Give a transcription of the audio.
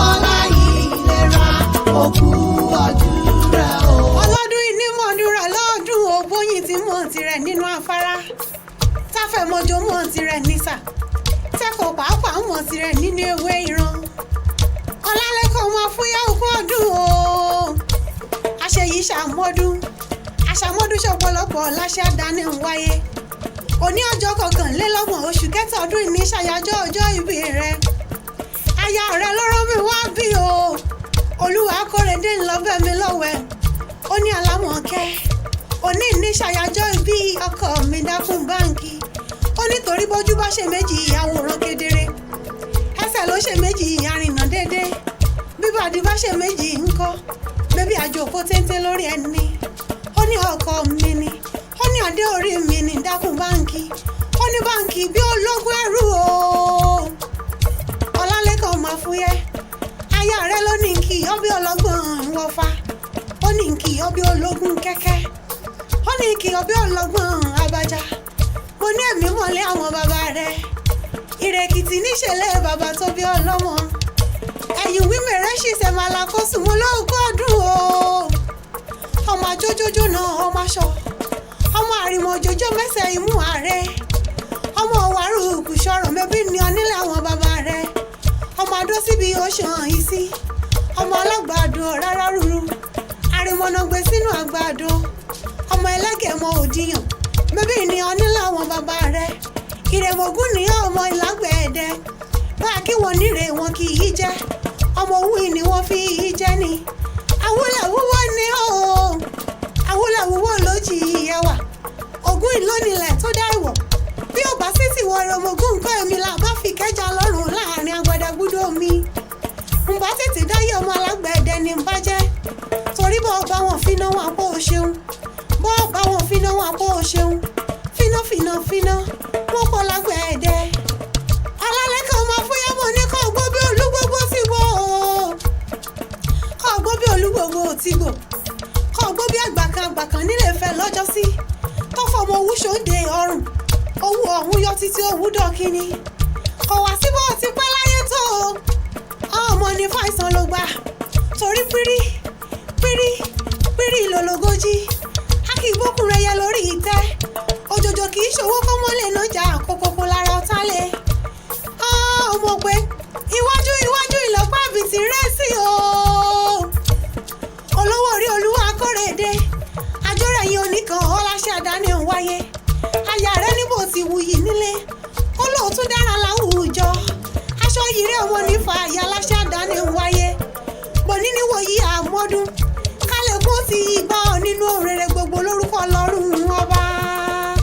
ọlá ìlera òkú ọdúnrà o. ọlọ́dún ìní mọ̀ọ́dúnrà lọ́ọ̀dún ògbóyin tí mọ̀ tirẹ̀ nínú afárá táfẹ̀mọ́jọ́ mọ̀ tirẹ̀ nísà tẹ́kọ̀ọ́ pàápàá mọ̀ tirẹ̀ nínú ewé ìran ọlálẹ́kọ̀ọ́ máa fúyẹ́ òkú ọdún o. àṣeyìí ṣàmọ́dún àṣàmọ́dún ṣọ̀pọ̀lọpọ̀ láṣẹ àdáni ń wáyé òní ọjọ́ kọkànlélọ́gbọ̀n oṣù kẹta ọdún ìní ṣàyájọ́ ọjọ́ ìbí rẹ aya rẹ ló rán mi wá bí o olúwa kórèdé ńlọbẹ mi lọ́wẹ̀ ó ní alámọ̀kẹ́ òní ìní ṣàyájọ́ ìbí ọkọ mi dákun báǹkì ó nítorí bójú bá ṣe méjì àwòrán kedere ẹsẹ̀ ló ṣe méjì àrìnà déédé bíbàdí bá ṣe méjì ńkọ́ bébí àjòkó téńté lórí ẹni ó ní ọkọ mi ni ó ní adé orí mi ní dákun báǹkì ó ní báǹkì bí ológun ẹrú o. ọlálẹ́kan máa fúyẹ́ aya rẹ ló ní kí ọbẹ̀ ọlọ́gbọ̀n wọ́fà ó ní kí ọbẹ̀ ológun kẹ́kẹ́ ó ní kí ọbẹ̀ ọlọ́gbọ̀n abájá mo ní ẹ̀mí mọ̀lẹ́ àwọn bàbá rẹ ìrèkìtì níṣẹ̀lẹ̀ bàbá tó bí ọlọ́mọ ẹ̀yìn wímẹ̀rẹ́ ṣìṣẹ́ máa la kó sùn mọ́ lóògùn ọdún o. ọmọ àjójójó náà ọmọ aṣọ ọmọ àrìmọ̀ òjòjò mẹ́sẹ̀ imú ààrẹ ọmọ ọ̀wárù kùsọ̀rọ̀ mẹ́bí ni onílẹ̀ àwọn bàbá rẹ̀ ọmọ adó síbi oṣàn ìsí ọmọ alágbàdo rárá rúru àrìmọ̀nà gbé sínú àgbàdo ọmọ ẹlẹ́gẹ̀mọ òdìyàn mẹ́bí ni onílẹ̀ àwọn bàbá rẹ̀ ìrèmọ̀gún ní ọmọ ìlágbẹ̀ẹ́dẹ bá kí wọ́n níre wọn kì í jẹ́ ọmọ òwú ni wọ́n fi í jẹ́ ni awúlẹ̀wúwọ́ ni ó awúlẹ̀wúwọ́ ló jì í ẹwà ògún ìlónilẹ̀ tó dá ìwọ̀ bí ò bá sí ti wọ ìrọ̀mọ̀gún nǹkan èmi là bá fi kẹjà lọ́rùn láàrin agbadagbúdó mi ǹbá tètè dáyé ọmọ alágbẹ̀ẹ́dẹ ni ń bá jẹ́ torí bọ́ bá wọn finá wọn àpò òṣèun bọ́ bá wọn finá wọn àpò òṣèun fíná wọn kọ́ lágbẹ̀ẹ́dẹ ọlálẹ́kan máa fúyẹ́ mọ́ ní kọ́ gbó bí olúgbogbo ti gbó kọ́ gbó bí olúgbogbo ti gbó kọ́ gbó bí àgbàkan nílé Ifẹ̀ lọ́jọ́ sí tó fọmọ owú ṣòde ọrùn owó ọ̀hún yọ títí owú dọ́kíní kò wá síbò ti pẹ́ láyé tó ọmọ ní fàìsàn ló gbà torí pírí lọ́lọ́gọ́jì a kì í gbókùnrin ẹyẹ lórí ìtẹ́ òjòjò kì í ṣòwò kọ́ mọ́lẹ̀ nájà kókókó lára ọ̀tá lẹ̀ ọmọ pé iwájú ìlọ́pàá àbìtì rẹ̀ sí o olówó orí olúwa kórèdé àjọrẹ̀yìn oníkan ọláṣẹ́ àdáni ń wáyé aya rẹ̀ níbo ti wuyì nílé ó lóòótọ́ dára láwùjọ aṣọ yìí rẹ̀ ọmọ nífa àyà